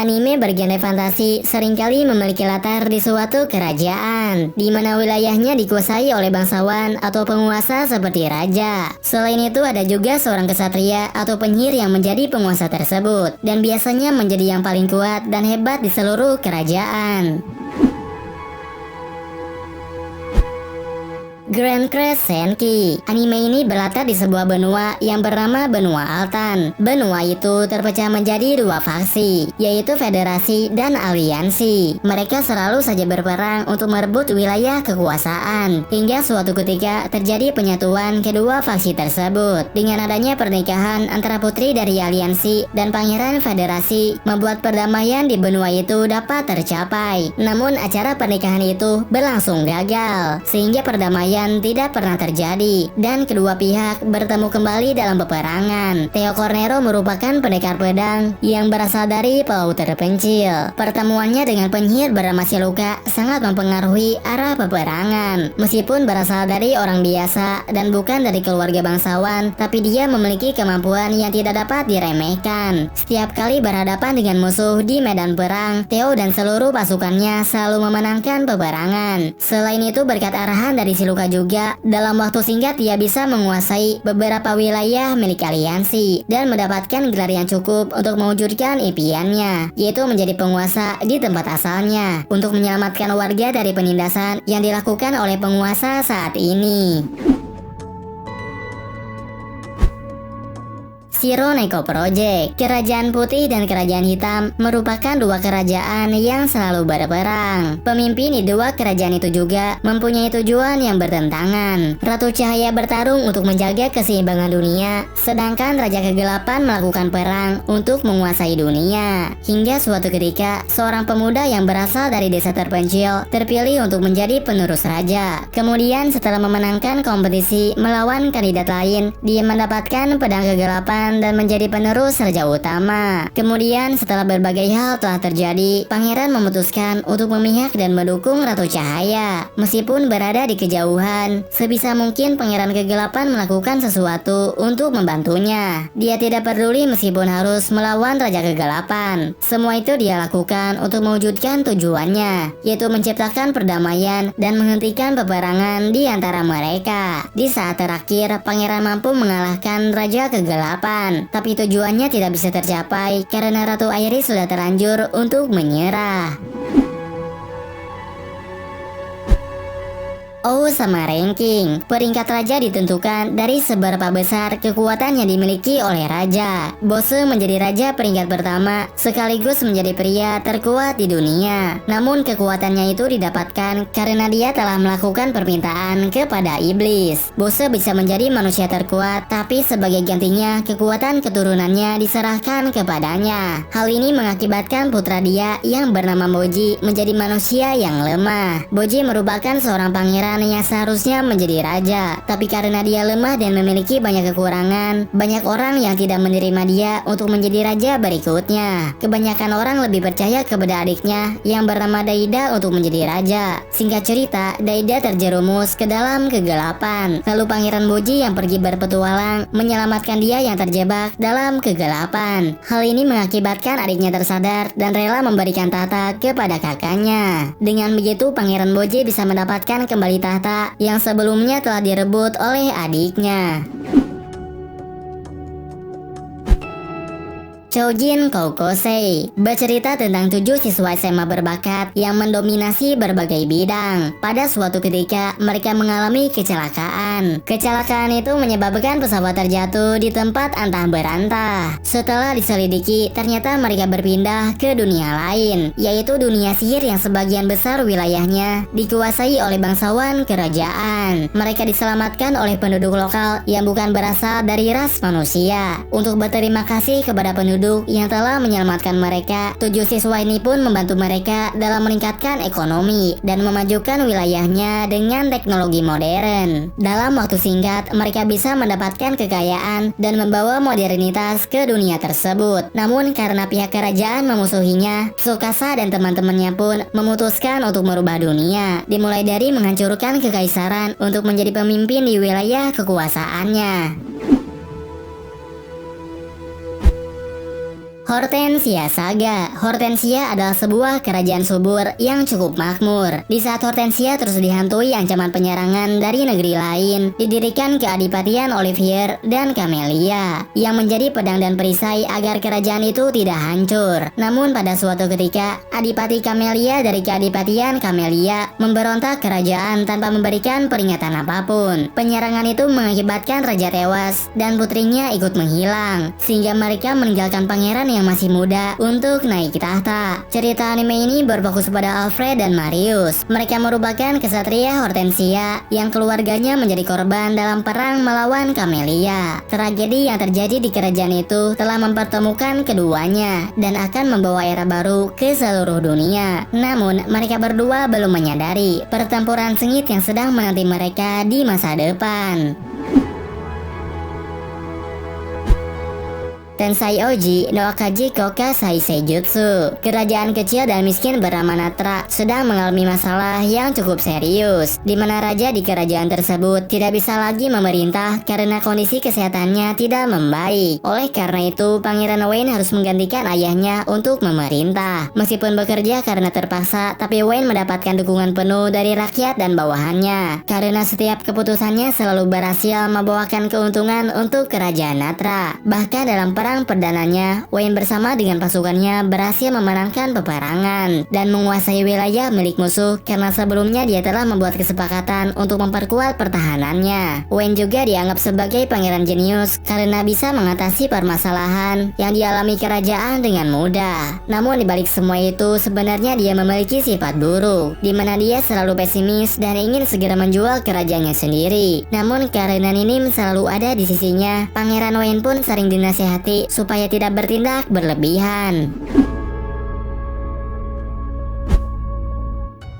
Anime bergenre fantasi seringkali memiliki latar di suatu kerajaan, di mana wilayahnya dikuasai oleh bangsawan atau penguasa seperti raja. Selain itu ada juga seorang kesatria atau penyihir yang menjadi penguasa tersebut, dan biasanya menjadi yang paling kuat dan hebat di seluruh kerajaan. Grand Crest Senki. Anime ini berlatar di sebuah benua yang bernama Benua Altan. Benua itu terpecah menjadi dua faksi, yaitu Federasi dan Aliansi. Mereka selalu saja berperang untuk merebut wilayah kekuasaan, hingga suatu ketika terjadi penyatuan kedua faksi tersebut. Dengan adanya pernikahan antara putri dari Aliansi dan pangeran Federasi, membuat perdamaian di benua itu dapat tercapai. Namun acara pernikahan itu berlangsung gagal, sehingga perdamaian tidak pernah terjadi dan kedua pihak bertemu kembali dalam peperangan. Theo Cornero merupakan pendekar pedang yang berasal dari pulau terpencil. Pertemuannya dengan penyihir bernama Siluka sangat mempengaruhi arah peperangan. Meskipun berasal dari orang biasa dan bukan dari keluarga bangsawan, tapi dia memiliki kemampuan yang tidak dapat diremehkan. Setiap kali berhadapan dengan musuh di medan perang, Theo dan seluruh pasukannya selalu memenangkan peperangan. Selain itu, berkat arahan dari Siluka juga, dalam waktu singkat dia bisa menguasai beberapa wilayah milik Aliansi dan mendapatkan gelar yang cukup untuk mewujudkan impiannya, yaitu menjadi penguasa di tempat asalnya untuk menyelamatkan warga dari penindasan yang dilakukan oleh penguasa saat ini. Shiro Neko Project. Kerajaan Putih dan Kerajaan Hitam merupakan dua kerajaan yang selalu berperang. Pemimpin di dua kerajaan itu juga mempunyai tujuan yang bertentangan. Ratu Cahaya bertarung untuk menjaga keseimbangan dunia, sedangkan Raja Kegelapan melakukan perang untuk menguasai dunia. Hingga suatu ketika, seorang pemuda yang berasal dari desa terpencil terpilih untuk menjadi penerus raja. Kemudian setelah memenangkan kompetisi melawan kandidat lain, dia mendapatkan pedang kegelapan dan menjadi penerus raja utama. Kemudian setelah berbagai hal telah terjadi, pangeran memutuskan untuk memihak dan mendukung Ratu Cahaya. Meskipun berada di kejauhan, sebisa mungkin pangeran kegelapan melakukan sesuatu untuk membantunya. Dia tidak peduli meskipun harus melawan raja kegelapan. Semua itu dia lakukan untuk mewujudkan tujuannya, yaitu menciptakan perdamaian dan menghentikan peperangan di antara mereka. Di saat terakhir, pangeran mampu mengalahkan raja kegelapan. Tapi tujuannya tidak bisa tercapai karena Ratu Airi sudah terlanjur untuk menyerah. Sama ranking. Peringkat raja ditentukan dari seberapa besar kekuatan yang dimiliki oleh raja. Bose menjadi raja peringkat pertama sekaligus menjadi pria terkuat di dunia. Namun kekuatannya itu didapatkan karena dia telah melakukan permintaan kepada iblis. Bose bisa menjadi manusia terkuat, tapi sebagai gantinya kekuatan keturunannya diserahkan kepadanya. Hal ini mengakibatkan putra dia yang bernama Boji menjadi manusia yang lemah. Boji merupakan seorang pangeran yang seharusnya menjadi raja, tapi karena dia lemah dan memiliki banyak kekurangan, banyak orang yang tidak menerima dia untuk menjadi raja berikutnya. Kebanyakan orang lebih percaya kepada adiknya yang bernama Daida untuk menjadi raja. Singkat cerita, Daida terjerumus ke dalam kegelapan. Lalu Pangeran Boji yang pergi berpetualang menyelamatkan dia yang terjebak dalam kegelapan. Hal ini mengakibatkan adiknya tersadar dan rela memberikan tahta kepada kakaknya. Dengan begitu, Pangeran Boji bisa mendapatkan kembali tahta yang sebelumnya telah direbut oleh adiknya. Choujin Koukosei bercerita tentang 7 siswa SMA berbakat yang mendominasi berbagai bidang. Pada suatu ketika, mereka mengalami kecelakaan. Kecelakaan itu menyebabkan pesawat terjatuh di tempat antah berantah. Setelah diselidiki, ternyata mereka berpindah ke dunia lain, yaitu dunia sihir yang sebagian besar wilayahnya dikuasai oleh bangsawan kerajaan. Mereka diselamatkan oleh penduduk lokal yang bukan berasal dari ras manusia. Untuk berterima kasih kepada penduduk yang telah menyelamatkan mereka, 7 siswa ini pun membantu mereka dalam meningkatkan ekonomi dan memajukan wilayahnya dengan teknologi modern. Dalam waktu singkat, mereka bisa mendapatkan kekayaan dan membawa modernitas ke dunia tersebut. Namun karena pihak kerajaan memusuhinya, Tsukasa dan teman-temannya pun memutuskan untuk merubah dunia, dimulai dari menghancurkan kekaisaran untuk menjadi pemimpin di wilayah kekuasaannya. Hortensia Saga. Hortensia adalah sebuah kerajaan subur yang cukup makmur. Di saat Hortensia terus dihantui ancaman penyerangan dari negeri lain, didirikan keadipatian Olivier dan Camelia yang menjadi pedang dan perisai agar kerajaan itu tidak hancur. Namun pada suatu ketika, Adipati Camelia dari keadipatian Camelia memberontak kerajaan tanpa memberikan peringatan apapun. Penyerangan itu mengakibatkan raja tewas dan putrinya ikut menghilang, sehingga mereka meninggalkan pangeran yang masih muda untuk naik tahta. Cerita anime ini berfokus pada Alfred dan Marius. Mereka merupakan kesatria Hortensia yang keluarganya menjadi korban dalam perang melawan Camelia. Tragedi yang terjadi di kerajaan itu telah mempertemukan keduanya dan akan membawa era baru ke seluruh dunia. Namun mereka berdua belum menyadari pertempuran sengit yang sedang menanti mereka di masa depan. Tensai Oji no Akaji Koka Sai Seijutsu. Kerajaan kecil dan miskin bernama Natra sedang mengalami masalah yang cukup serius, di mana raja di kerajaan tersebut tidak bisa lagi memerintah karena kondisi kesehatannya tidak membaik. Oleh karena itu, Pangeran Wayne harus menggantikan ayahnya untuk memerintah. Meskipun bekerja karena terpaksa, tapi Wayne mendapatkan dukungan penuh dari rakyat dan bawahannya, karena setiap keputusannya selalu berhasil membawakan keuntungan untuk kerajaan Natra. Bahkan dalam perang perdananya, Wayne bersama dengan pasukannya berhasil memenangkan peperangan dan menguasai wilayah milik musuh karena sebelumnya dia telah membuat kesepakatan untuk memperkuat pertahanannya. Wayne juga dianggap sebagai pangeran jenius karena bisa mengatasi permasalahan yang dialami kerajaan dengan mudah. Namun dibalik semua itu, sebenarnya dia memiliki sifat buruk, di mana dia selalu pesimis dan ingin segera menjual kerajaannya sendiri. Namun karena Ninim selalu ada di sisinya, Pangeran Wayne pun sering dinasihati supaya tidak bertindak berlebihan.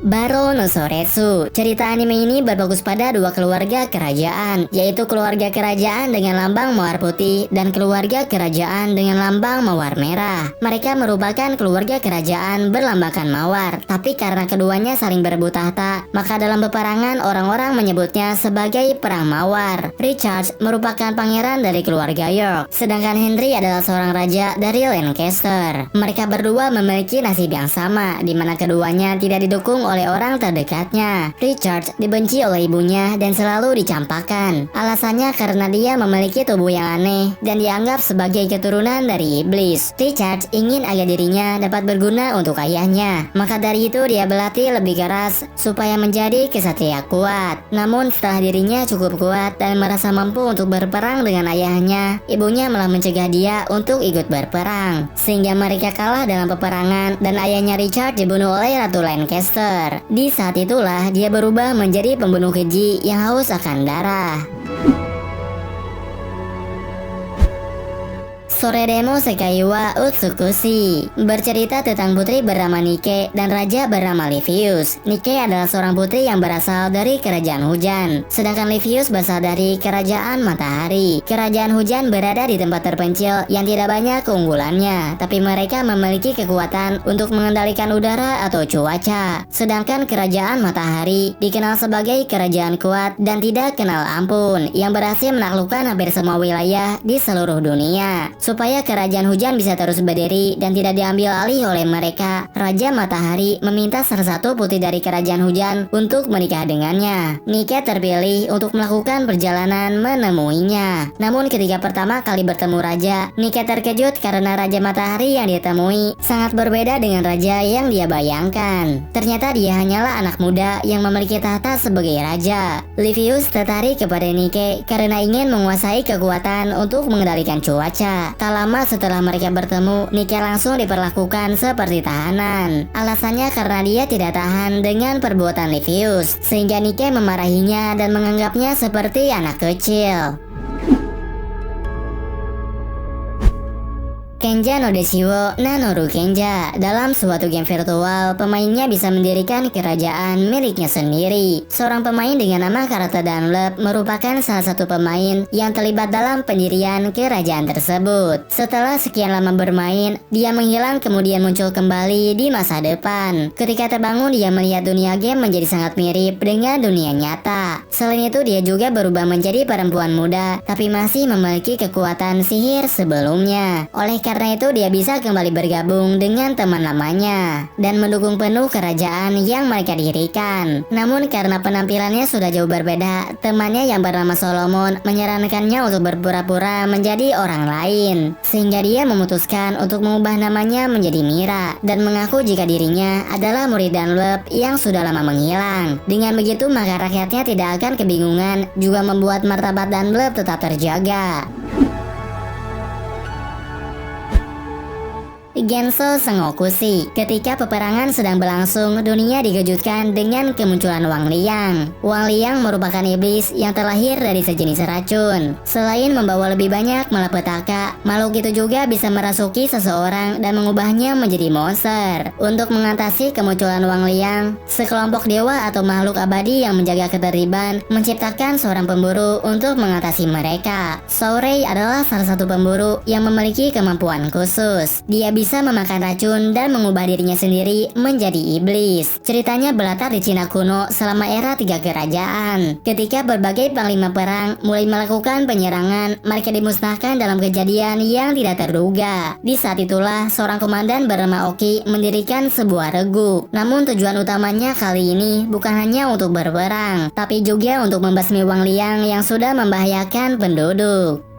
Baron no Soretsu. Cerita anime ini berfokus pada dua keluarga kerajaan, yaitu keluarga kerajaan dengan lambang mawar putih dan keluarga kerajaan dengan lambang mawar merah. Mereka merupakan keluarga kerajaan berlambangkan mawar, tapi karena keduanya saling berebut tahta, maka dalam peperangan orang-orang menyebutnya sebagai perang mawar. Richard merupakan pangeran dari keluarga York, sedangkan Henry adalah seorang raja dari Lancaster. Mereka berdua memiliki nasib yang sama, di mana keduanya tidak didukung oleh orang terdekatnya. Richard dibenci oleh ibunya dan selalu dicampakkan. Alasannya karena dia memiliki tubuh yang aneh dan dianggap sebagai keturunan dari iblis. Richard ingin agar dirinya dapat berguna untuk ayahnya. Maka dari itu dia berlatih lebih keras supaya menjadi kesatria kuat. Namun setelah dirinya cukup kuat dan merasa mampu untuk berperang dengan ayahnya, ibunya malah mencegah dia untuk ikut berperang, sehingga mereka kalah dalam peperangan dan ayahnya Richard dibunuh oleh Ratu Lancaster. Di saat itulah dia berubah menjadi pembunuh keji yang haus akan darah. Soredemo Sekai wa Utsukushi bercerita tentang putri bernama Nike dan raja bernama Livius. Nike adalah seorang putri yang berasal dari kerajaan hujan, sedangkan Livius berasal dari kerajaan matahari. Kerajaan hujan berada di tempat terpencil yang tidak banyak keunggulannya, tapi mereka memiliki kekuatan untuk mengendalikan udara atau cuaca. Sedangkan kerajaan matahari dikenal sebagai kerajaan kuat dan tidak kenal ampun, yang berhasil menaklukkan hampir semua wilayah di seluruh dunia. Supaya kerajaan hujan bisa terus berdiri dan tidak diambil alih oleh mereka, Raja Matahari meminta salah satu putri dari kerajaan hujan untuk menikah dengannya. Nike terpilih untuk melakukan perjalanan menemuinya. Namun ketika pertama kali bertemu raja, Nike terkejut karena Raja Matahari yang dia temui sangat berbeda dengan raja yang dia bayangkan. Ternyata dia hanyalah anak muda yang memiliki tahta sebagai raja. Livius tertarik kepada Nike karena ingin menguasai kekuatan untuk mengendalikan cuaca. Tak lama setelah mereka bertemu, Nike langsung diperlakukan seperti tahanan. Alasannya karena dia tidak tahan dengan perbuatan Livius, sehingga Nike memarahinya dan menganggapnya seperti anak kecil. Kenja no Deshiwo Nanoru Kenja. Dalam suatu game virtual, pemainnya bisa mendirikan kerajaan miliknya sendiri. Seorang pemain dengan nama Karata Dunlop merupakan salah satu pemain yang terlibat dalam pendirian kerajaan tersebut. Setelah sekian lama bermain, dia menghilang kemudian muncul kembali di masa depan. Ketika terbangun, dia melihat dunia game menjadi sangat mirip dengan dunia nyata. Selain itu, dia juga berubah menjadi perempuan muda, tapi masih memiliki kekuatan sihir sebelumnya. Oleh Karena itu dia bisa kembali bergabung dengan teman lamanya dan mendukung penuh kerajaan yang mereka dirikan. Namun karena penampilannya sudah jauh berbeda, temannya yang bernama Solomon menyarankannya untuk berpura-pura menjadi orang lain, sehingga dia memutuskan untuk mengubah namanya menjadi Mira dan mengaku jika dirinya adalah murid Dunlop yang sudah lama menghilang. Dengan begitu maka rakyatnya tidak akan kebingungan, juga membuat martabat Dunlop tetap terjaga. Genso Sengokushi. Ketika peperangan sedang berlangsung, dunia dikejutkan dengan kemunculan Wang Liang. Wang Liang merupakan iblis yang terlahir dari sejenis racun. Selain membawa lebih banyak malapetaka, makhluk itu juga bisa merasuki seseorang dan mengubahnya menjadi monster. Untuk mengatasi kemunculan Wang Liang, sekelompok dewa atau makhluk abadi yang menjaga ketertiban menciptakan seorang pemburu untuk mengatasi mereka. Sourei adalah salah satu pemburu yang memiliki kemampuan khusus. Dia bisa memakan racun dan mengubah dirinya sendiri menjadi iblis. Ceritanya berlatar di Cina kuno selama era 3 kerajaan. Ketika berbagai panglima perang mulai melakukan penyerangan, mereka dimusnahkan dalam kejadian yang tidak terduga. Di saat itulah seorang komandan bernama Oki mendirikan sebuah regu. Namun tujuan utamanya kali ini bukan hanya untuk berperang, tapi juga untuk membasmi Wang Liang yang sudah membahayakan penduduk.